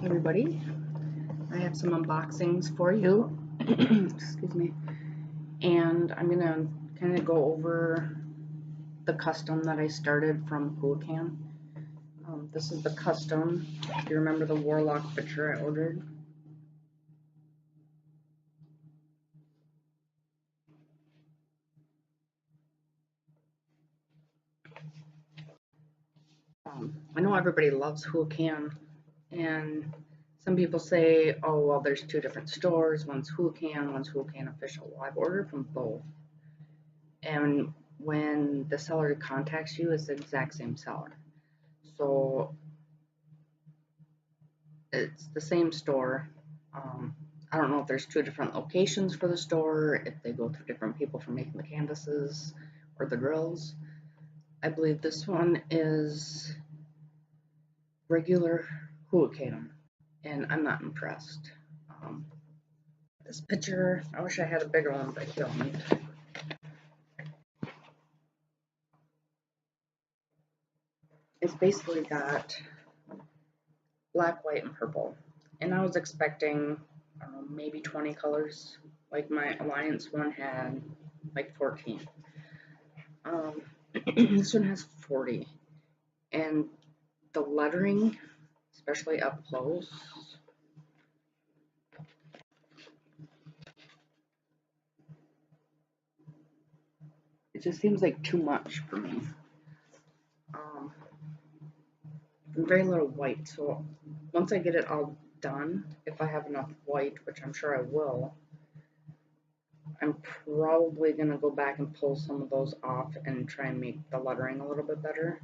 Everybody, I have some unboxings for you. Excuse me. And I'm gonna kind of go over the custom that I started from huacan. This is the custom. If you remember the warlock picture I ordered. I know everybody loves huacan, and some people say, oh, well, there's two different stores. One's huacan official. Well, I've ordered from both. And when the seller contacts you, it's the exact same seller. So it's the same store. I don't know if there's two different locations for the store, if they go through different people for making the canvases or the drills. I believe this one is regular huacan, and I'm not impressed. This picture, I wish I had a bigger one, but I don't. It's basically got black, white, and purple. And I was expecting maybe 20 colors. Like my Alliance one had like 14. This one has 40. And the lettering, especially up close, it just seems like too much for me. Very little white, so once I get it all done, if I have enough white, which I'm sure I will, I'm probably going to go back and pull some of those off and try and make the lettering a little bit better.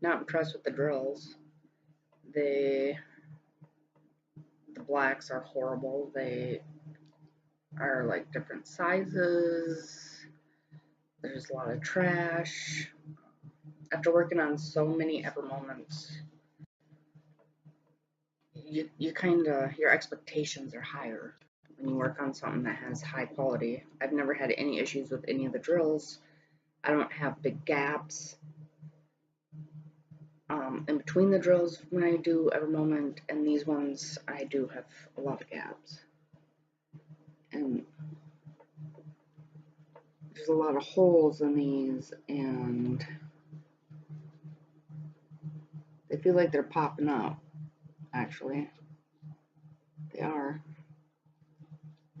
Not impressed with the drills. The blacks are horrible. They are like different sizes. There's a lot of trash. After working on so many Ever Moments, you kind of, your expectations are higher when you work on something that has high quality. I've never had any issues with any of the drills. I don't have big gaps in between the drills when I do Ever Moment, and these ones I do have a lot of gaps. And there's a lot of holes in these, and they feel like they're popping up. Actually, they are.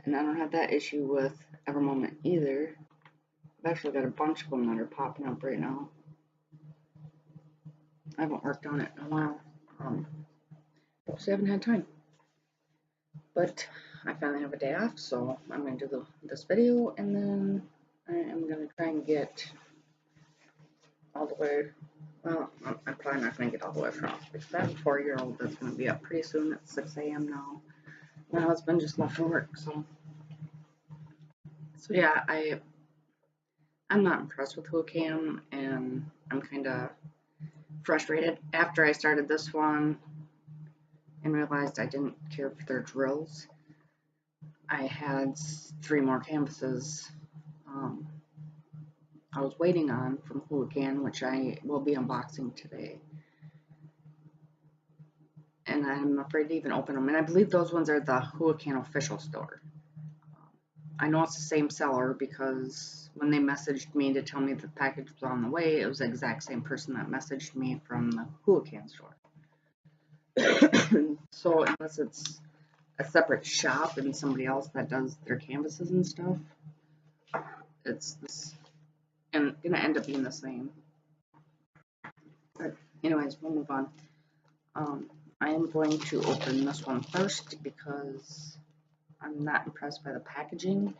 And I don't have that issue with Ever Moment either. I've actually got a bunch of them that are popping up right now. I haven't worked on it in a while. So I haven't had time. But I finally have a day off, so I'm going to do this video, and then I am going to try and get all the way, well, I'm probably not going to get all the way across, because I have a 4-year-old that's going to be up pretty soon at 6 a.m. now. My husband just left for work, so yeah, I'm not impressed with huacan, and I'm kind of frustrated. After I started this one and realized I didn't care for their drills, I had 3 more canvases I was waiting on from huacan, which I will be unboxing today. And I'm afraid to even open them. And I believe those ones are the huacan official store. I know it's the same seller because when they messaged me to tell me the package was on the way, it was the exact same person that messaged me from the huacan store. So unless it's a separate shop and somebody else that does their canvases and stuff, it's this, and gonna end up being the same. But anyways, we'll move on. I am going to open this one first because I'm not impressed by the packaging.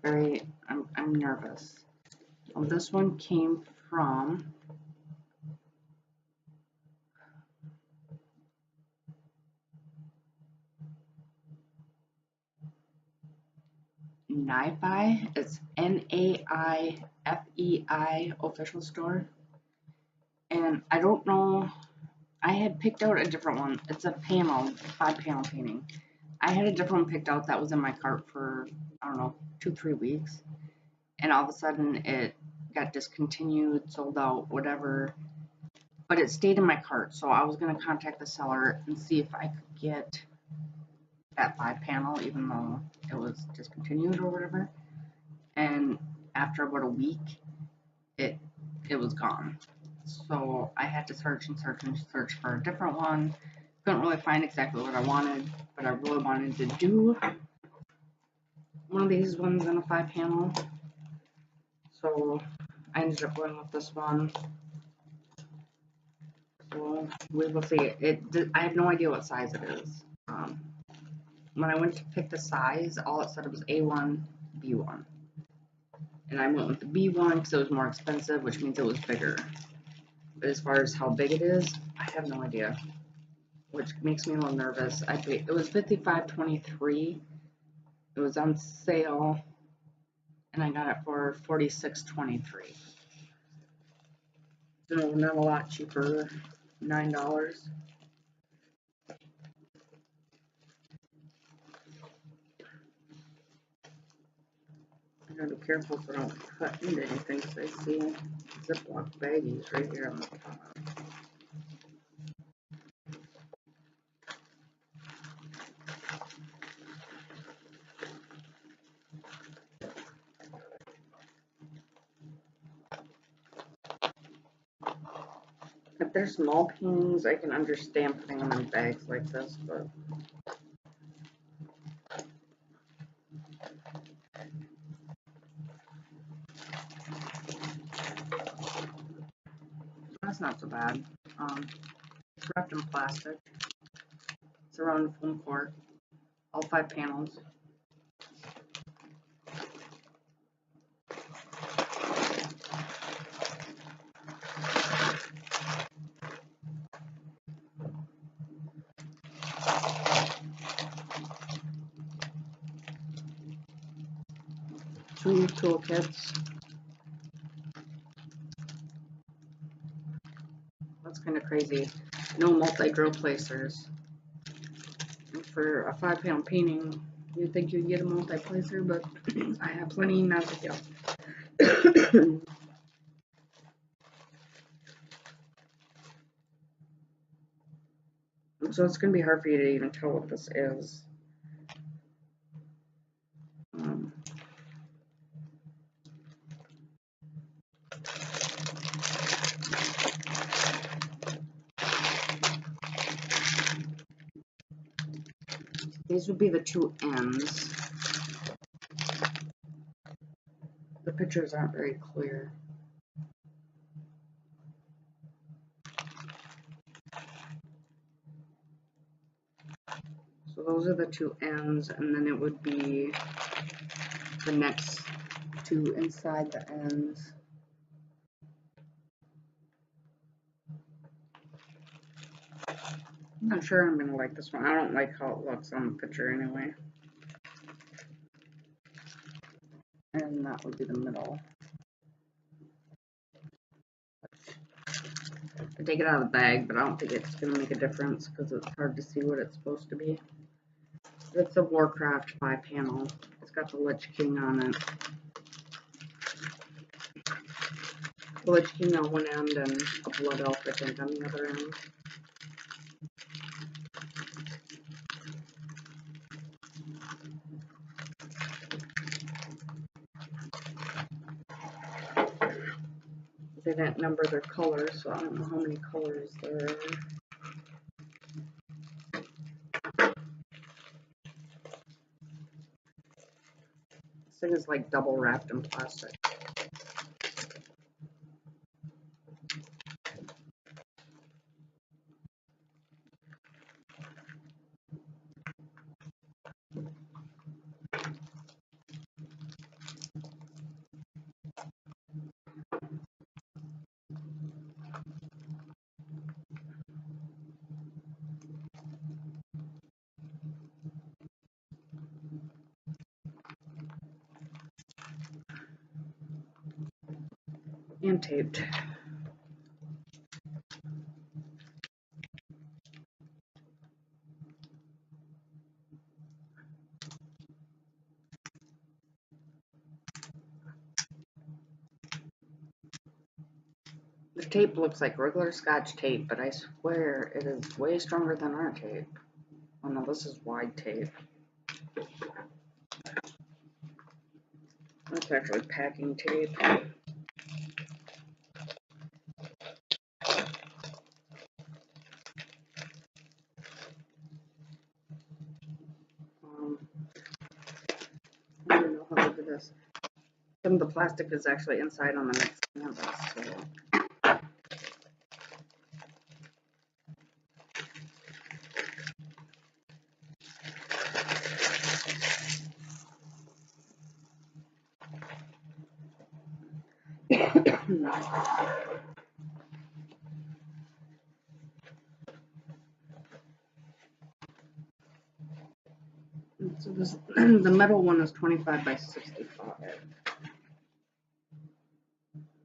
I'm nervous. This one came from naifei. It's naifei official store. And I don't know, I had picked out a different one. It's a panel, 5-panel painting. I had a different one picked out that was in my cart for, I don't know, 2, 3 weeks. And all of a sudden it got discontinued, sold out, whatever. But it stayed in my cart. So I was going to contact the seller and see if I could get that 5-panel, even though it was discontinued or whatever. And after about a week, it was gone. So I had to search and search and search for a different one. Couldn't really find exactly what I wanted, but I really wanted to do one of these ones in a 5-panel. So I ended up going with this one. So we will see. I have no idea what size it is. When I went to pick the size, all it said it was A1, B1. And I went with the B1 because it was more expensive, which means it was bigger. But as far as how big it is, I have no idea, which makes me a little nervous. It was $55.23. It was on sale, and I got it for $46.23. So not a lot cheaper, $9. I gotta be careful so I don't cut into anything because I see Ziploc baggies right here on the top. If they're small paintings, I can understand putting them in bags like this, but that's not so bad. It's wrapped in plastic. It's around the foam cord. All 5 panels. Two toolkits. That's kind of crazy. No multi-drill placers. And for a 5-panel painting, you'd think you'd get a multi-placer, but I have plenty, not a deal. So it's going to be hard for you to even tell what this is. These would be the 2 ends. The pictures aren't very clear. So those are the 2 ends, and then it would be the next 2 inside the ends. I'm not sure I'm going to like this one. I don't like how it looks on the picture anyway. And that would be the middle. I take it out of the bag, but I don't think it's going to make a difference because it's hard to see what it's supposed to be. It's a Warcraft 5-panel. It's got the Lich King on it. The Lich King on one end and a Blood Elf, I think, on the other end. They didn't number their colors, so I don't know how many colors there are. This thing is like double wrapped in plastic. And taped. The tape looks like regular Scotch tape, but I swear it is way stronger than our tape. Oh no, this is wide tape. That's actually packing tape. I don't know how to do this. Some of the plastic is actually inside on the next canvas, so. So this, the metal one is 25 by 65.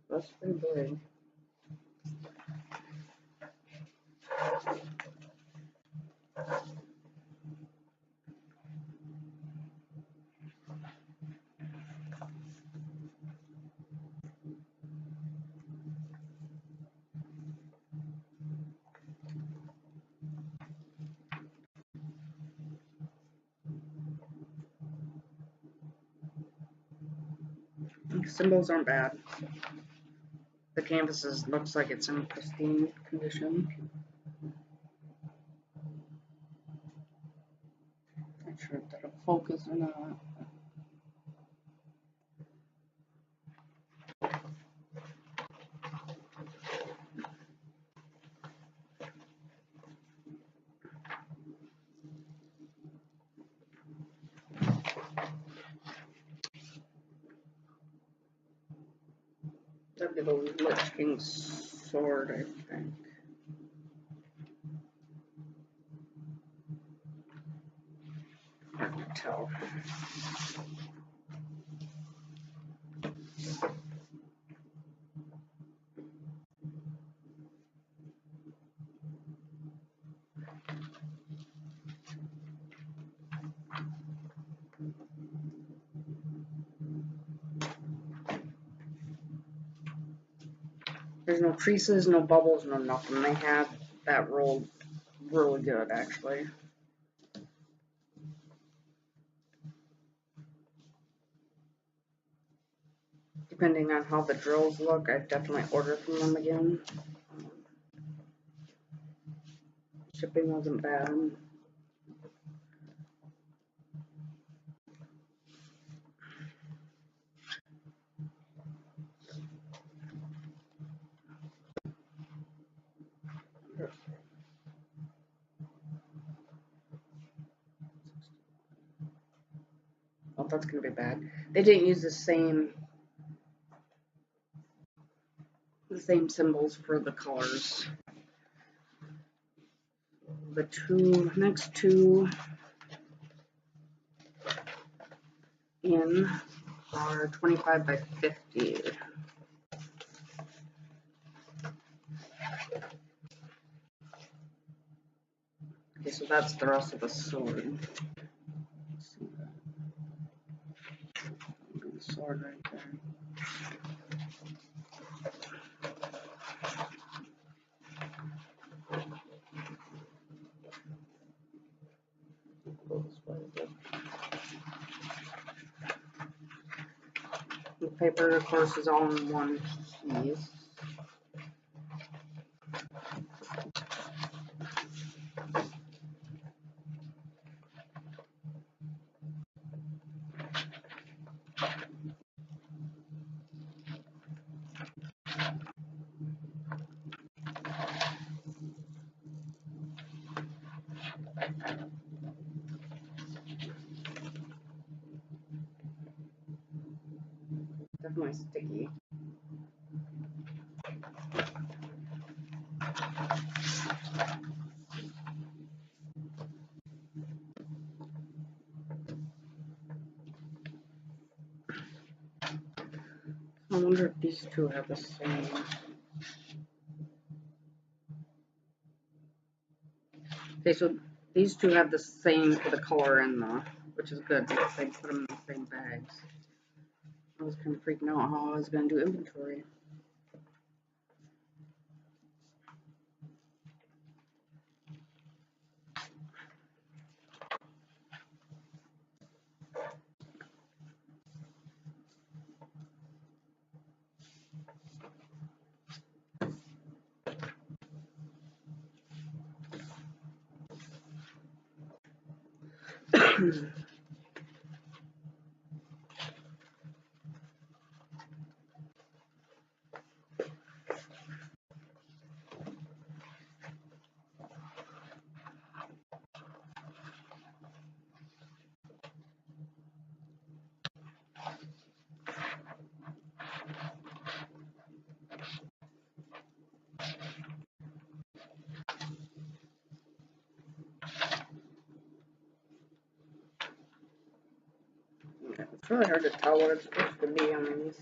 That's pretty big. Symbols aren't bad. The canvas looks like it's in pristine condition. Not sure if that'll focus or not. That'd be the Lich King's sword, I think. Hard to tell. There's no creases, no bubbles, no nothing. They had that rolled really good, actually. Depending on how the drills look, I'd definitely order from them again. Shipping wasn't bad. Oh, that's gonna be bad. They didn't use the same symbols for the colors. The next two in are 25 by 50. Okay, so that's the rest of the sword. Sword right there. The paper, of course, is all in one piece. Definitely sticky. I wonder if these two have the same. Okay, so these two have the same for the color and the, which is good because they put them in the same bags. I was kind of freaking out how I was going to do inventory. It's really hard to tell what it's supposed to be on these.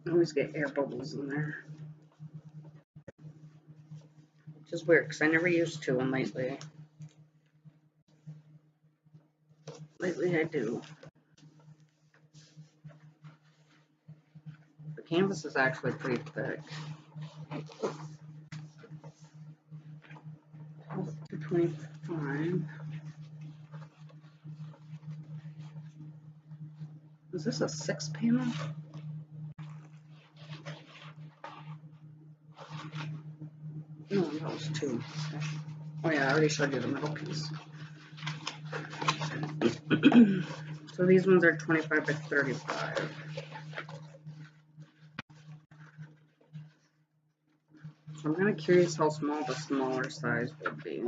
I always get air bubbles in there. Which is weird because I never used to, and lately I do. The canvas is actually pretty thick. 225. Is this a 6 panel? No, that was 2. Okay. Oh yeah, I already showed you the middle piece. So these ones are 25 by 35. So I'm kind of curious how small the smaller size would be.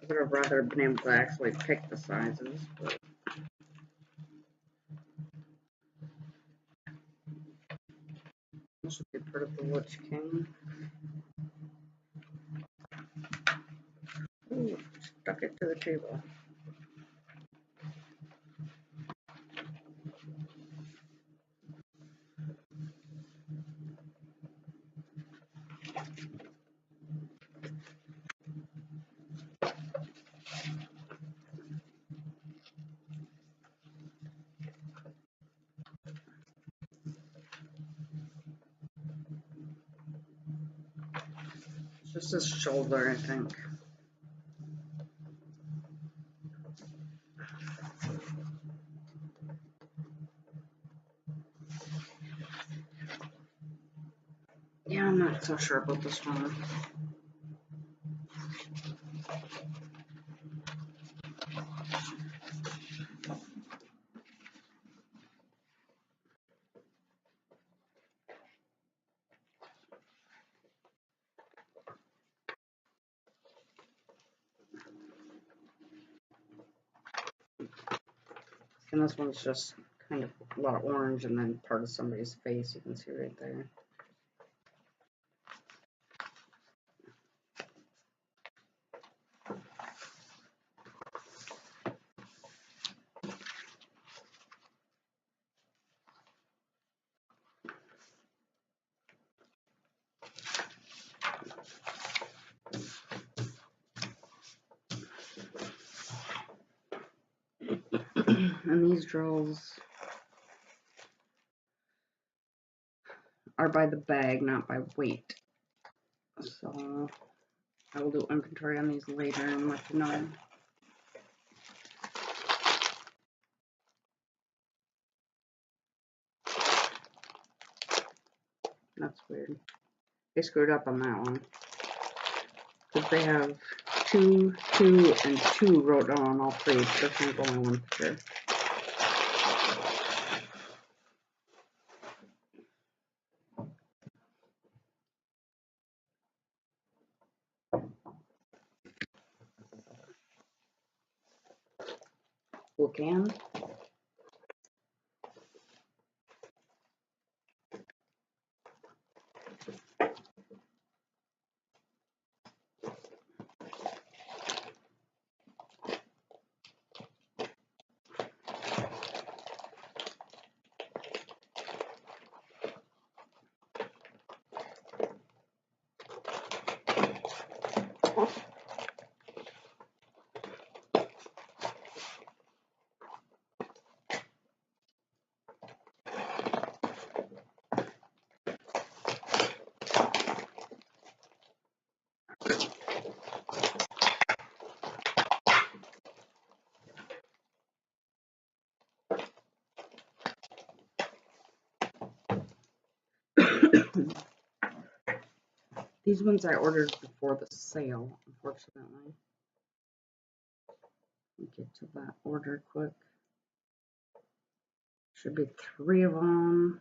I would have rather been able to actually pick the sizes, but this would be part of the Witch King. Ooh, stuck it to the table. It's just his shoulder, I think. Yeah, I'm not so sure about this one. And this one's just kind of a lot of orange and then part of somebody's face, you can see right there. And these drills are by the bag, not by weight. So I will do inventory on these later and let you know. That's weird. They screwed up on that one. Because they have 2, 2, and 2 wrote down on all 3. This one's only 1 for sure. Huacan. These ones I ordered before the sale, unfortunately. Let me get to that order quick. Should be 3 of them.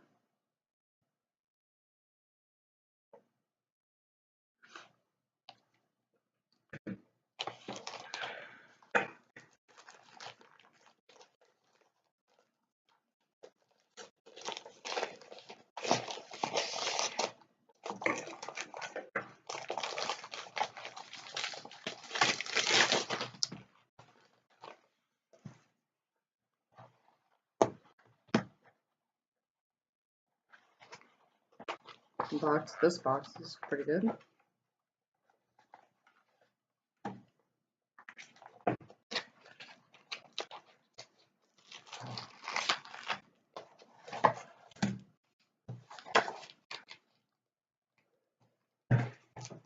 This box is pretty good.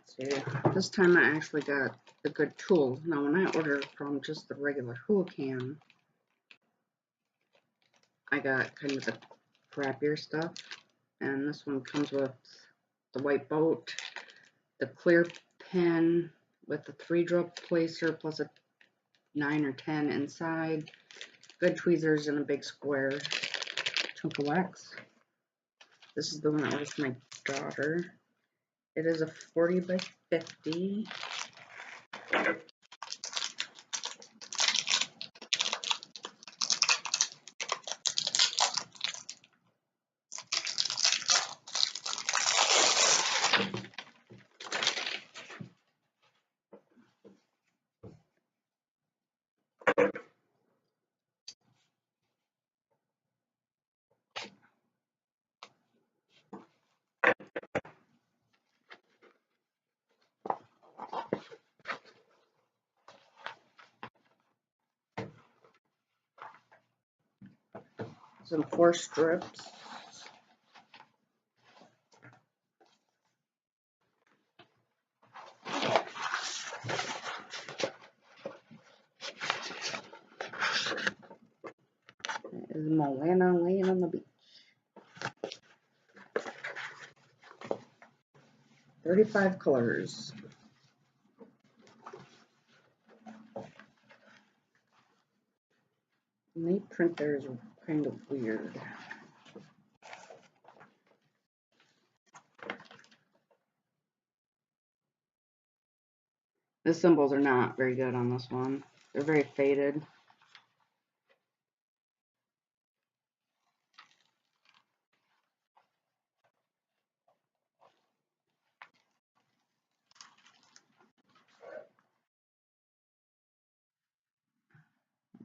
See, this time I actually got a good tool. Now when I ordered from just the regular huacan, I got kind of the crappier stuff. And this one comes with the white boat, the clear pen with the 3-drop placer plus a 9 or 10 inside, good tweezers and a big square chunk of wax. This is the one I ordered for my daughter. It is a 40 by 50. Some 4 strips. Is Moana laying on the beach. 35 colors. And they print theirs kind of weird. The symbols are not very good on this one. They're very faded.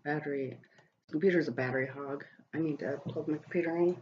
Battery. Computer's a battery hog. I need to plug my computer in.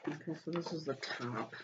Okay, so this is the top.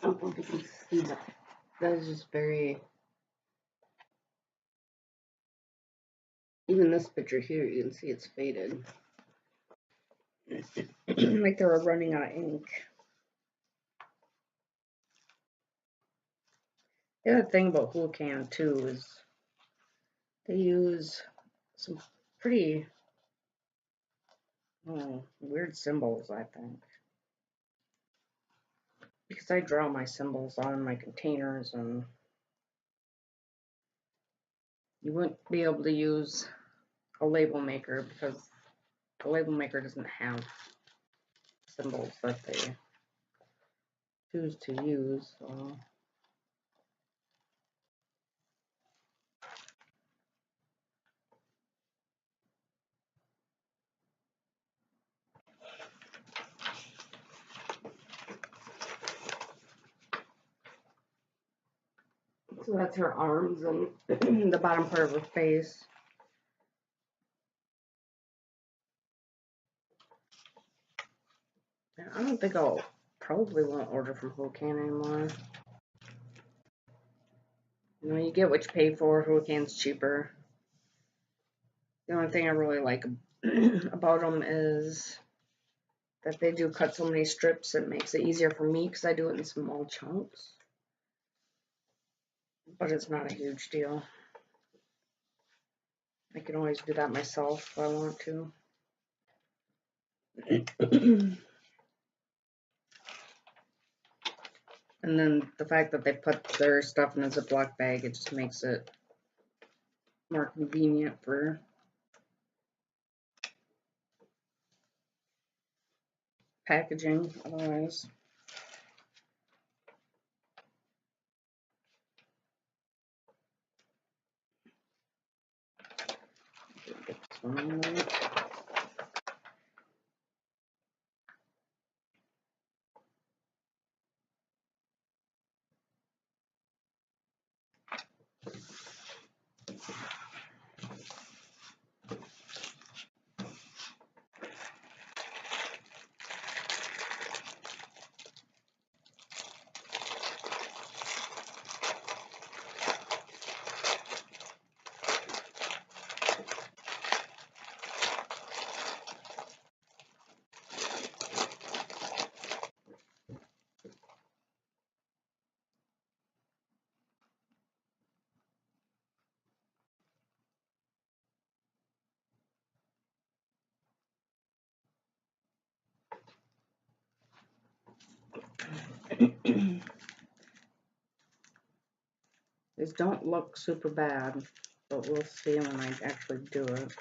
don't know if you can see that. That is just very. Even this picture here, you can see it's faded. Like they were running out of ink. The other thing about huacan too is they use some pretty weird symbols, I think. Because I draw my symbols on my containers, and you wouldn't be able to use a label maker because the label maker doesn't have symbols that they choose to use. So that's her arms and the bottom part of her face. I don't think I'll probably won't order from huacan anymore. You know, you get what you pay for. huacan's cheaper. The only thing I really like about them is that they do cut so many strips. It makes it easier for me because I do it in small chunks. But it's not a huge deal. I can always do that myself if I want to. And then the fact that they put their stuff in a Ziploc bag, it just makes it more convenient for packaging otherwise. Get this one on there. These don't look super bad, but we'll see when I actually do it.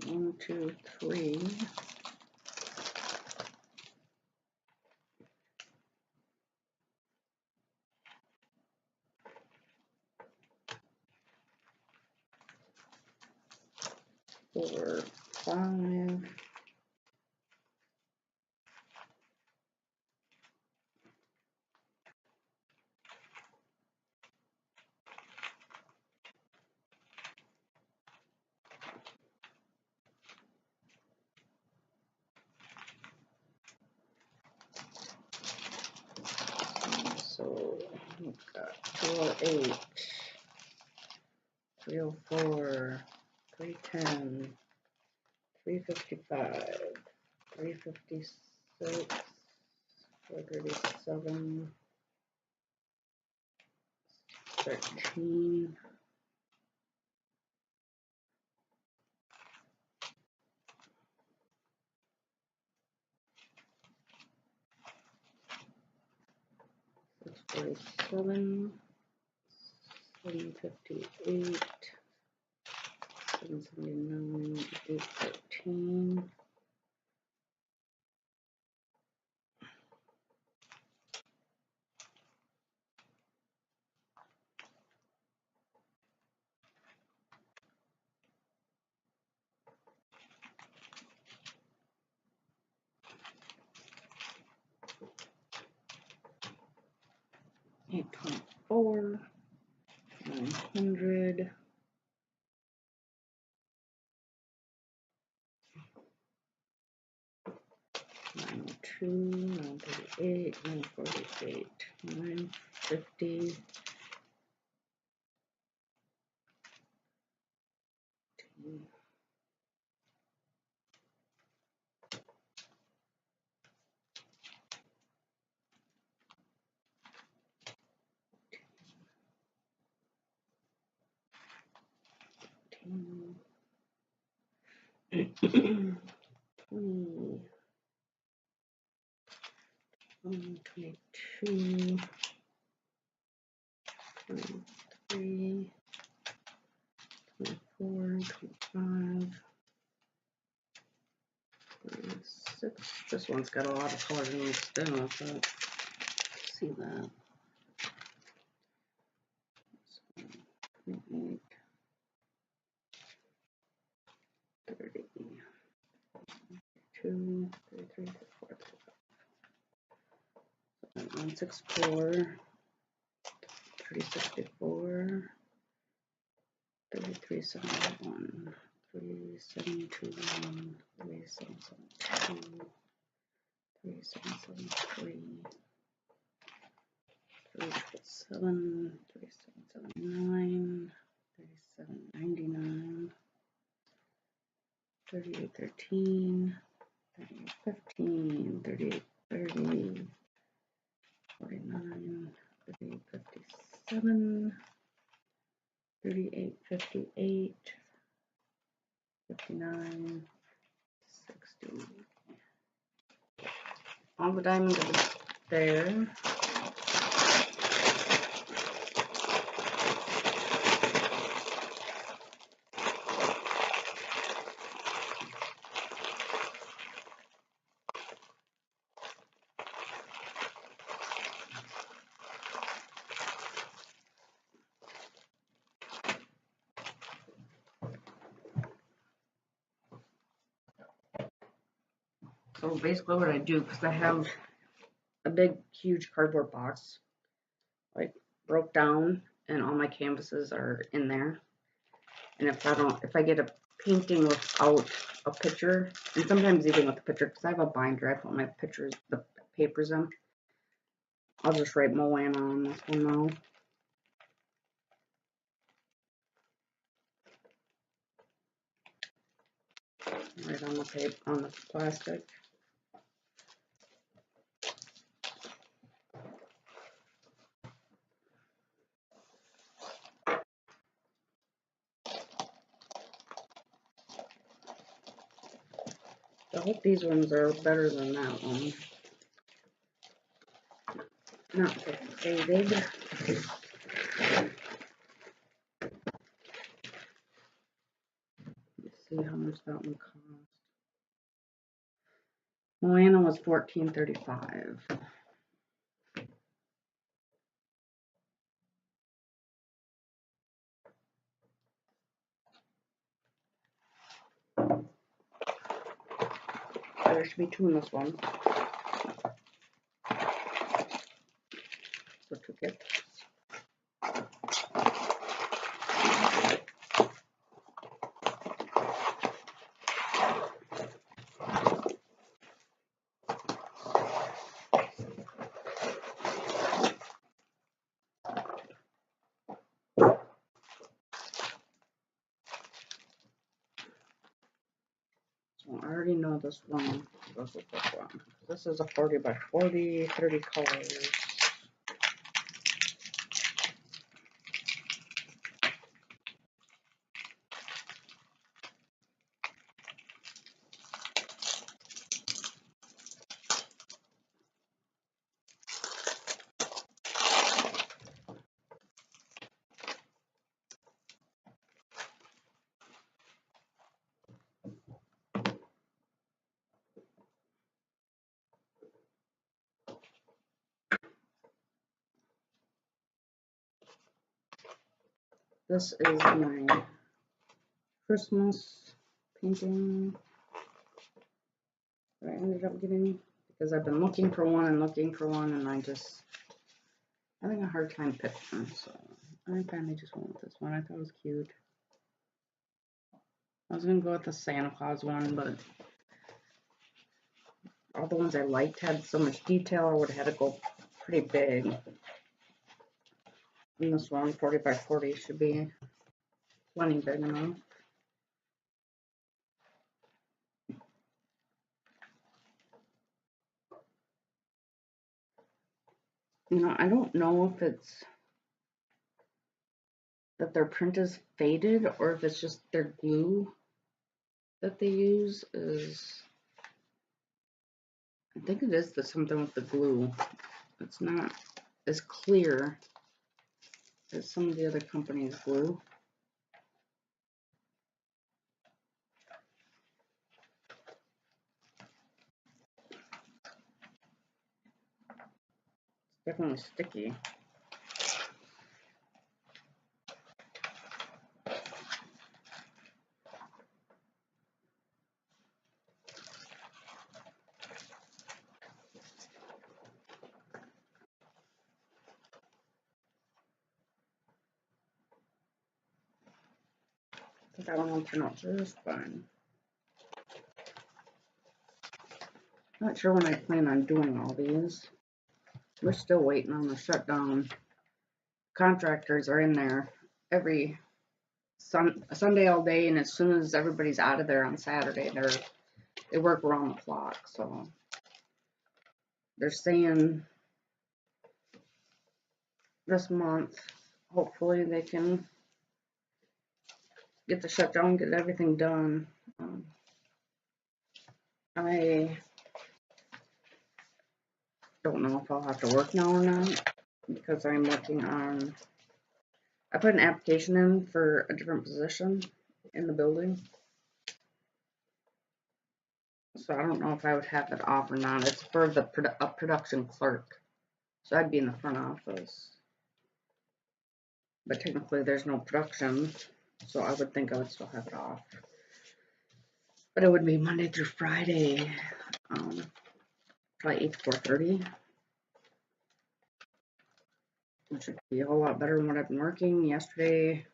One, two, three. Four, five. So we've got 208, 304, 310, 355, 356, 437, 13, 647, 758, 779, 813, 904, 900, 902, 938, 948, 950, 20, 22, 23, 24, 25, 26. This one's got a lot of colors mixed in with it. See that? 28, 30, 32, 33, 34, 164, 364, 3371, 3721, 3772, 3773, 377, 3779, 3799, 3813, 3815, 3830, 49, 3857, 3858, 59, 60. All the diamonds are there. So basically what I do, because I have a big, huge cardboard box, like broke down, and all my canvases are in there. And if I get a painting without a picture, and sometimes even with a picture, because I have a binder, I put my pictures, the papers in. I'll just write Moana on this one now. Right on the paper, on the plastic. I hope these ones are better than that one. Not faded. Let's see how much that one cost. Moana was $14.35. There should be two in this one. So 2 kits. So I already know this one. This is this one. This is a 40 by 40, 30 colors. This is my Christmas painting that I ended up getting because I've been looking for one and I just having a hard time picking them, so I finally just went with this one. I thought it was cute. I was gonna go with the Santa Claus one, but all the ones I liked had so much detail, I would have had to go pretty big. And this one, 40 by 40, should be plenty big enough. You know, I don't know if it's that their print is faded or if it's just their glue that they use is, I think it is something with the glue. It's not as clear as some of the other companies' glue. It's definitely sticky. I think that one will turn out just fine. Not sure when I plan on doing all these. We're still waiting on the shutdown. Contractors are in there every Sunday all day, and as soon as everybody's out of there on Saturday, they work around the clock. So they're saying this month, hopefully they can get the shutdown, get everything done. I don't know if I'll have to work now or not because I'm working on. I put an application in for a different position in the building. So I don't know if I would have it off or not. It's for a production clerk. So I'd be in the front office. But technically there's no production, so I would think I would still have it off. But it would be Monday through Friday, probably 8 to 4:30. Which would be a whole lot better than what I've been working. Yesterday,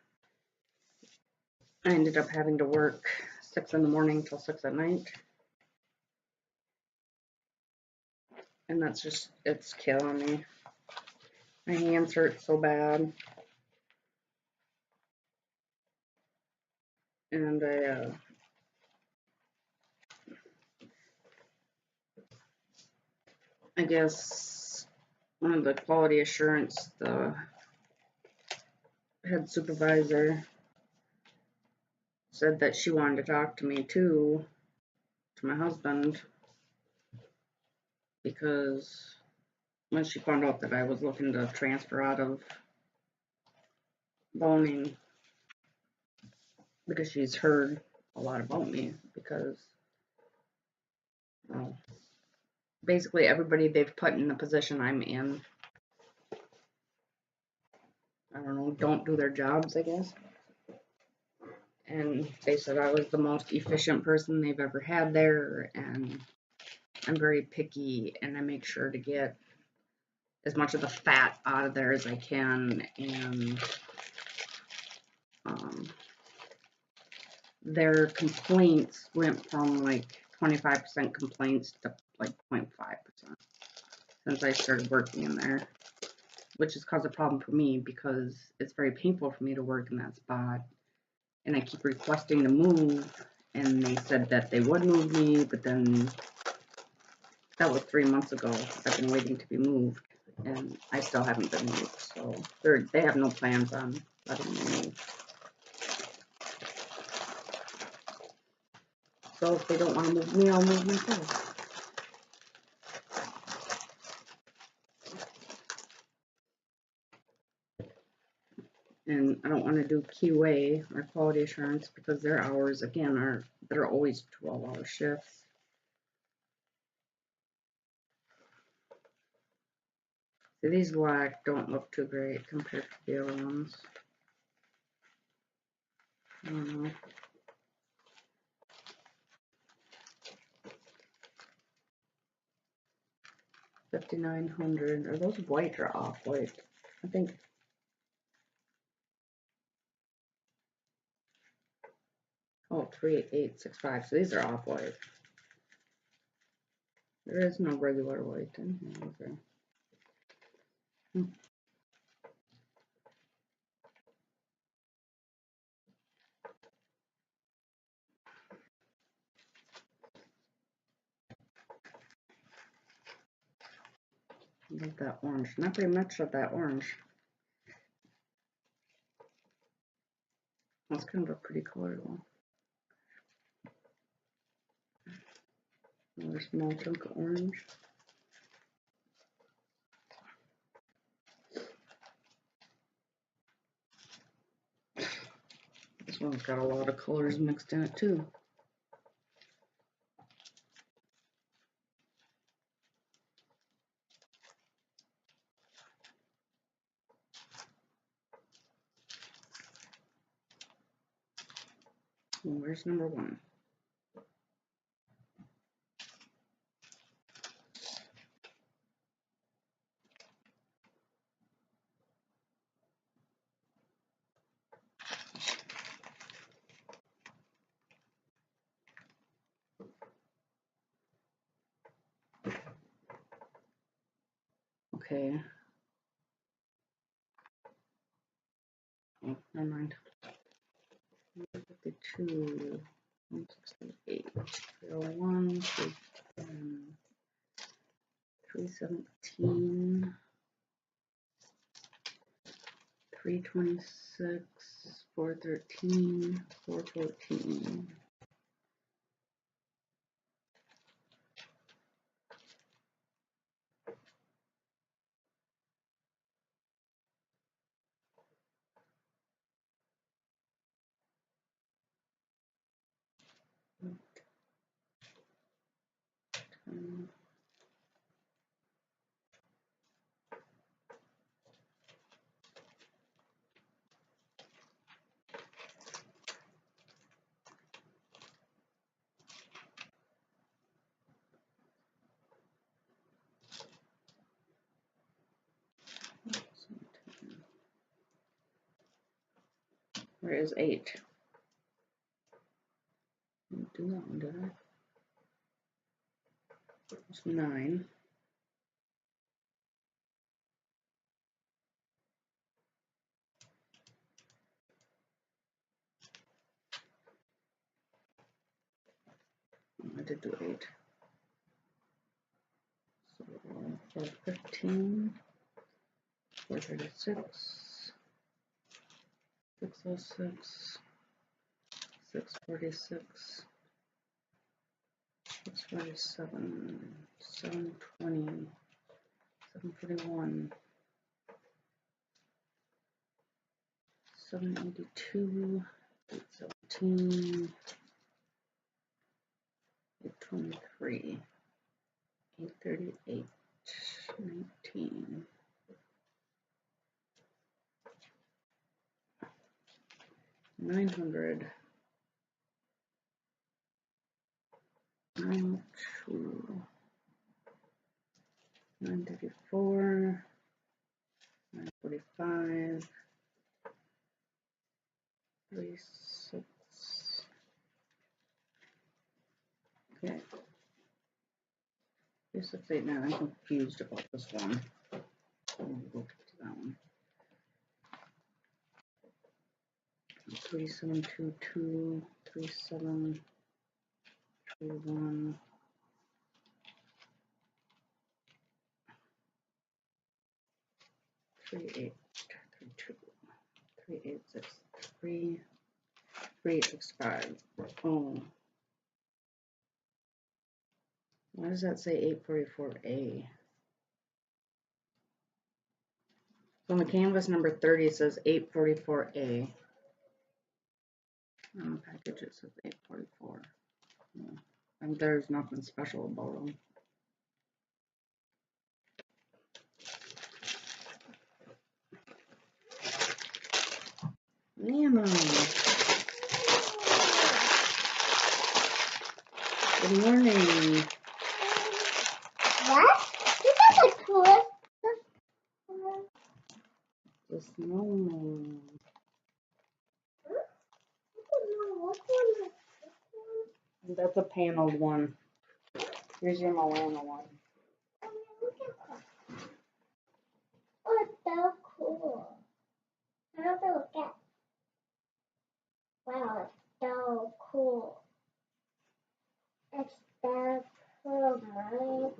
I ended up having to work 6 in the morning till 6 at night. And that's just, it's killing me. My hands hurt so bad. And I guess one of the quality assurance, the head supervisor, said that she wanted to talk to me too, to my husband, because when she found out that I was looking to transfer out of boning, because she's heard a lot about me, because basically everybody they've put in the position I'm in, I don't know, don't do their jobs, I guess. And they said I was the most efficient person they've ever had there, and I'm very picky, and I make sure to get as much of the fat out of there as I can, and their complaints went from like 25% complaints to like 0.5% since I started working in there, which has caused a problem for me because it's very painful for me to work in that spot. And I keep requesting to move, and they said that they would move me, but then that was 3 months ago. I've been waiting to be moved, and I still haven't been moved, so they have no plans on letting me move. So if they don't want to move me, I'll move myself. And I don't want to do QA or quality assurance because their hours, again, they're always 12-hour shifts. So these black don't look too great compared to the other ones. I don't know. 5,900. Are those white or off-white? I think. Oh, 3865. So these are off white. There is no regular white in here. Okay. I love that orange. Not very much of that orange. That's kind of a pretty color though. Another small chunk of orange. This one's got a lot of colors mixed in it too. Well, where's number 1? Okay. Oh, never mind. 52, 168, 301, 317, 326, 413, 414. Where is 8? Didn't do that one, did I? It's 9. I did do 8. So 415, 436, 606, 646, 647, 720, 741, 782, 817, 823, 838, 19, 900, 902, 934, 945, 36. Okay. 3689. I'm confused about this one. We'll go to that one. 3722, 3731, 3832, 3863, 3865. Oh, why does that say 844A? So on the canvas number 30 it says 844A. On the package it says 844. Yeah. And there's nothing special about them. Nana. Good morning. What? You got a toy? The snowman. That's a paneled one. Here's your Moana one. Oh, it's so cool. Have a look at. Wow, it's so cool. It's so cool, Mommy.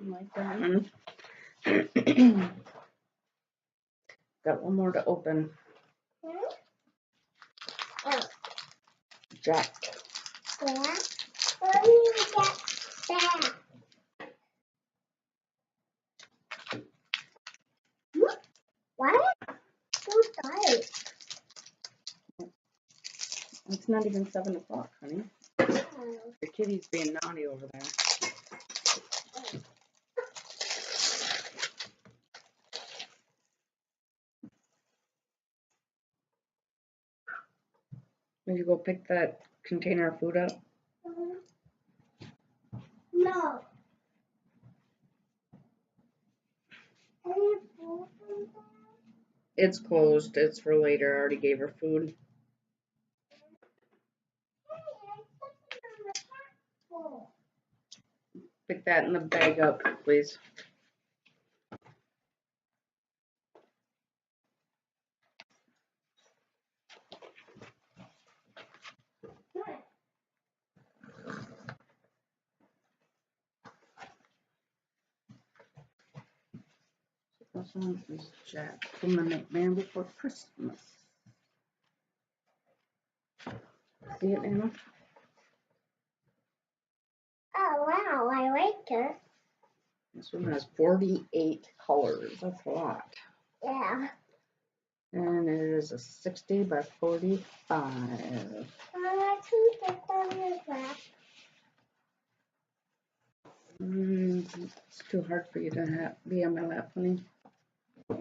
Like that one. Got one more to open. Oh, Jack. yeah. Let me get that. What? So tight. It's not even 7 o'clock, honey. Oh. Your kitty's being naughty over there. Did you go pick that container of food up? No. Any food from there? It's closed. It's for later. I already gave her food. Hey, I put it on the cat bowl. Pick that in the bag up, please. This one is Jack from The Nightmare Before Christmas. See it, Anna? Oh, wow, I like it. This one has 48 colors. That's a lot. Yeah. And it is a 60 by 45. I can get on your lap. It's too hard for you to be on my lap, honey. Yeah.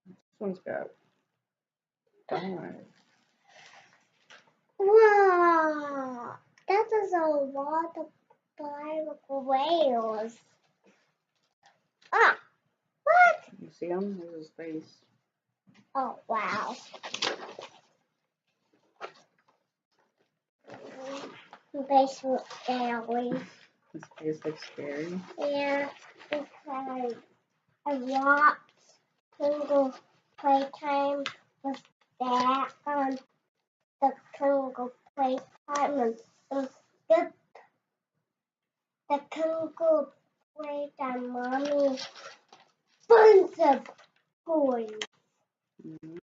This one's got 5. Wow, that is a lot of black whales. Ah, what? You see him? There's his face. Oh, wow. Basement family. His face looks scary. Yeah, because I watched Kingle Playtime with that on the Kingle Playtime and skip the Kingle Playtime Mommy bunch of toys.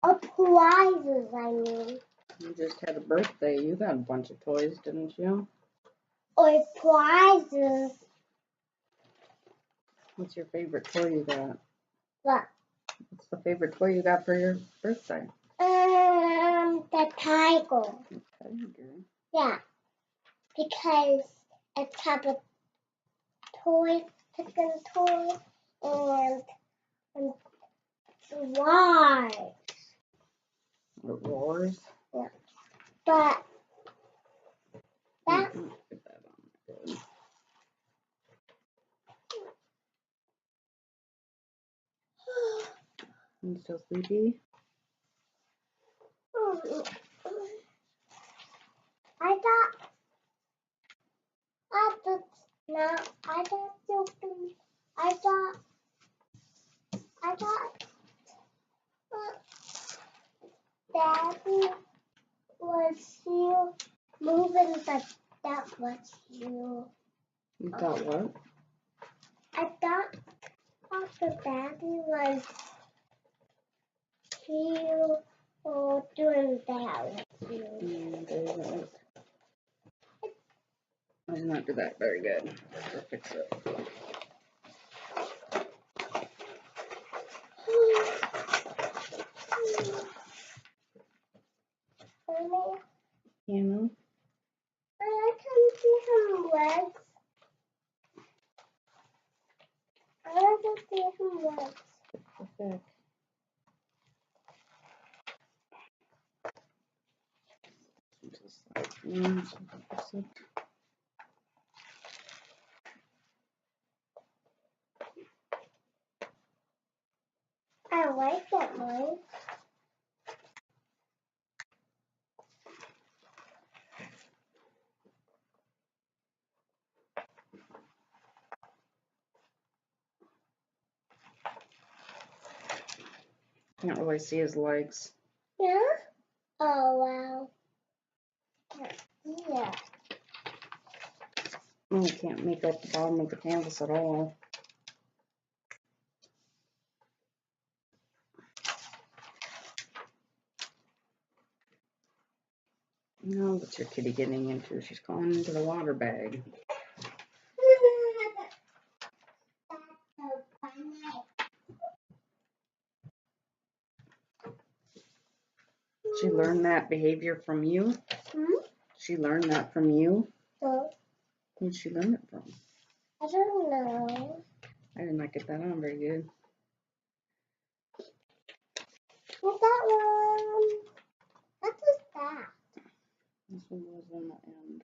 Of prizes, I mean. You just had a birthday. You got a bunch of toys, didn't you? Or prizes. What's your favorite toy you got? What? What's the favorite toy you got for your birthday? The tiger. The tiger. Yeah. Because it's have a toy, chicken toy, and why? It roars. Yeah. But that Put that on there. You still sleepy? I thought not. I thought Daddy was you moving, but that was you. You thought what? I thought Papa Daddy was you or doing that with you. I did not do that very good. I'll fix it. Mommy, You know? I can see some legs. this side. Mm, so I like that one. can't really see his legs. Yeah? Oh, wow. Yeah. Oh, I can't make out the bottom of the canvas at all. No, what's your kitty getting into? She's going into the water bag. That's so funny. She learned that behavior from you? She learned that from you? So, Who'd she learn it from? I don't know. I did not get that on very good. What's that one? What is that? This one was on the end.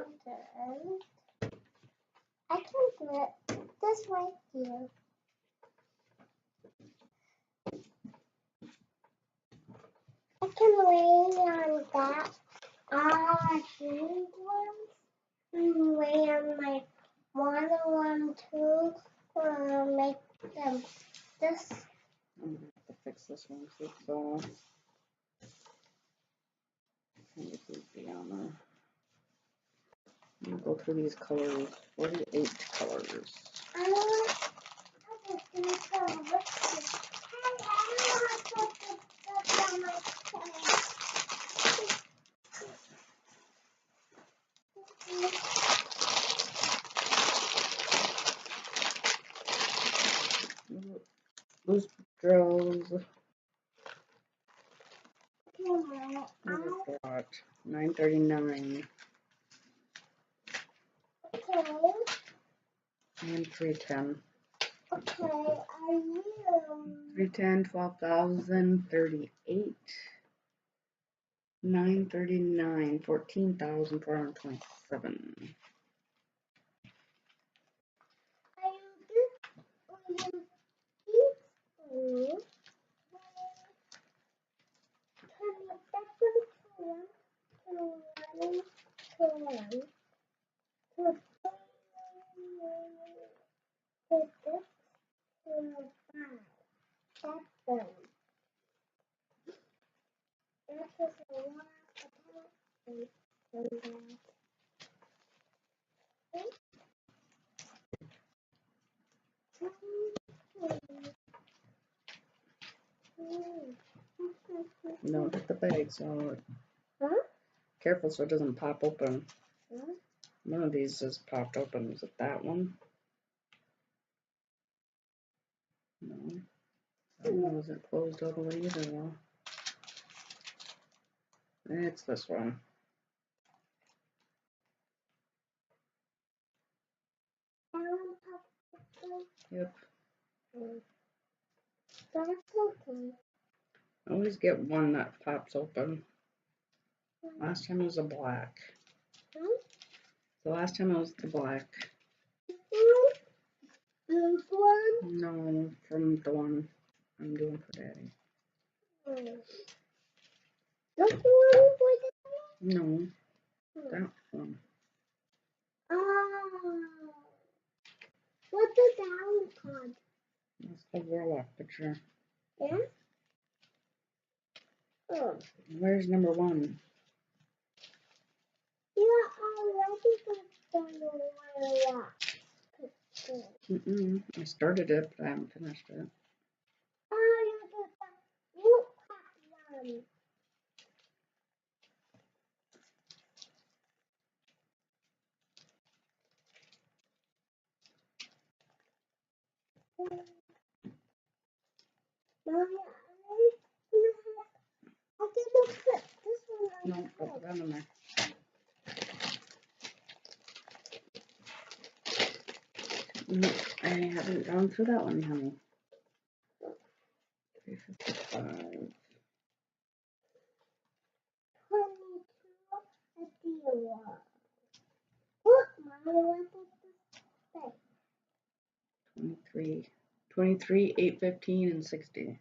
Okay. I can do it this way here. I can lay on that. These ones. And lay on my one too. Make them this. I'm gonna have to fix this one because it's kind of goofy on there. I'm gonna go through these colors. 48 colors. Loose drills. What? 939 Okay. and 310. Okay, are you? 310, 12,038. 939, 14,427. No, hit the bag, so careful so it doesn't pop open. One of these just popped open. Is it that one? No. That one wasn't closed all the way either, though. It's this one. Yep. That's okay. I always get one that pops open. Last time it was a black. The last time it was the black. This one? No, from the one I'm doing for Daddy. That's the one for the No, that one. Oh. What's the down card? That's the roll-off picture. Yeah? Oh. Where's number one? Yeah, I already got the roll-off picture. I started it, but I haven't finished it. Oh, you got the blue one. Mommy, I'm gonna put this one on. No, put that in there. No, I haven't gone through that one, honey. 355. Look, Mommy, what does this say? 23, 8, 15, and 60.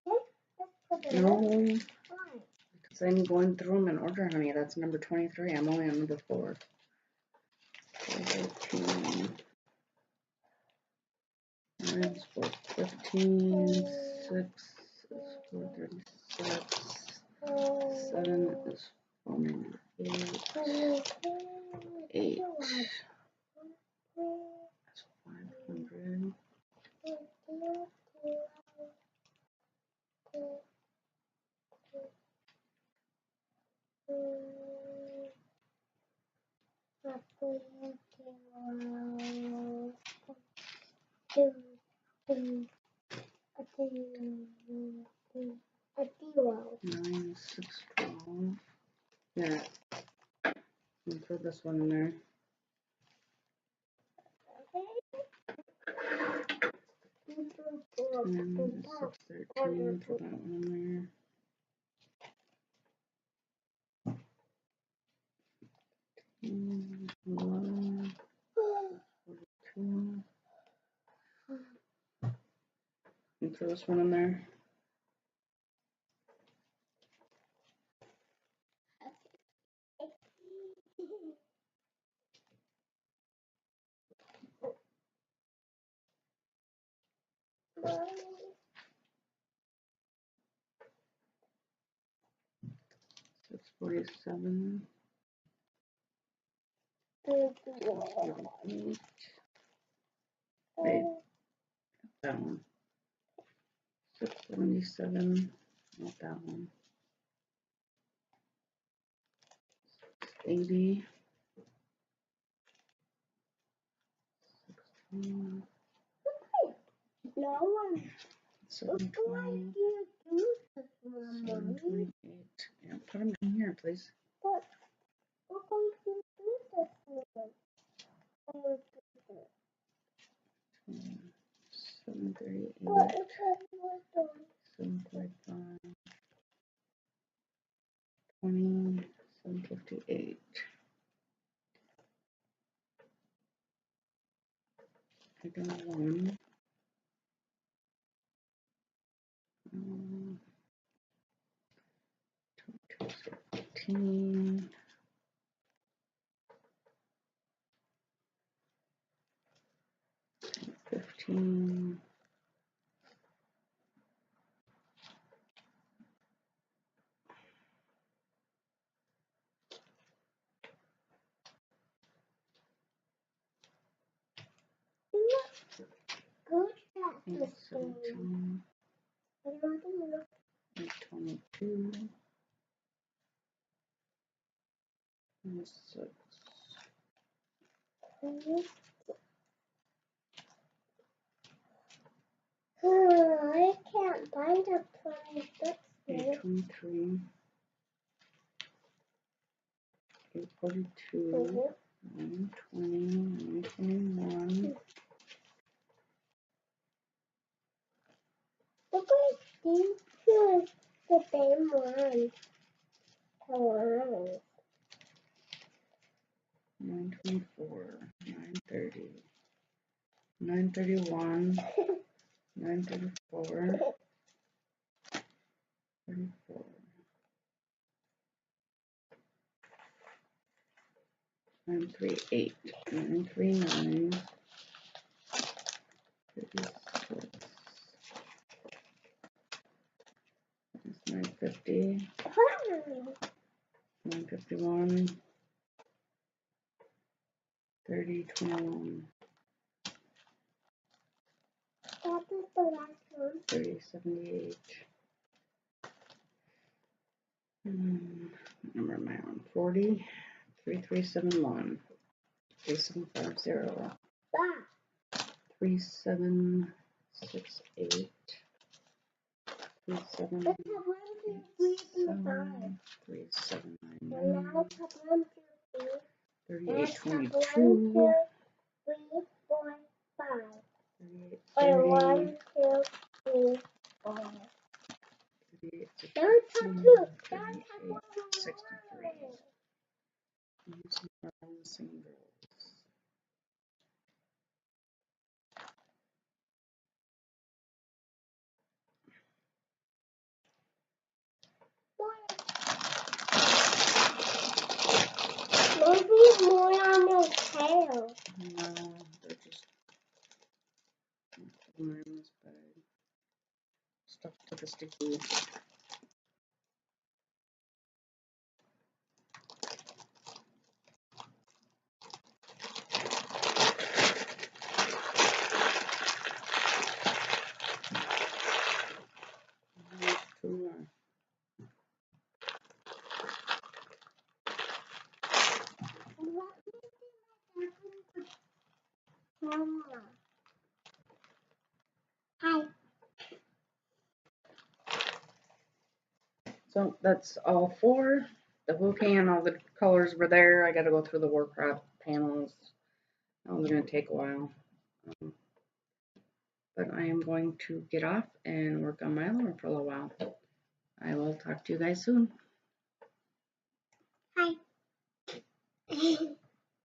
Okay, let's put it No, Why? because I'm going through them in order, honey. That's number 23. I'm only on number 4. 13, 9 is 415, 6 is 436, 7 is 498, 8 is 500, 9, 6, 12. Yeah, and throw this one in there. 10, 6, 13, throw that one in there. 11, 42. And throw this one in there. Six 47. 48. Wait, that one. 677. Not that one. 80. 16. No one. 720. 728. Yeah, put them in here, please. But we're going to do this one. 738. What if we're doing? 745. 20. 758. I got 1. 15. 15. Good at this game. 17. 22. And 6. I can't find a 26 here. 23. 842. 920. 921. Look like these two is the same one. Hello. 924. 930. 931. 934. 34. 938. 939. 36. 950. 951. 30. 21. That is the last one. 30. 78. Number am I on? 40. 3371. 3750. 3768. 37. 3799. 3822. 3830. 3863. stuck to the sticky. Two more. Hi. So that's all four. The huacan, all the colors were there. I got to go through the Warcraft panels. That was going to take a while. But I am going to get off and work on my other one for a little while. I will talk to you guys soon. Hi.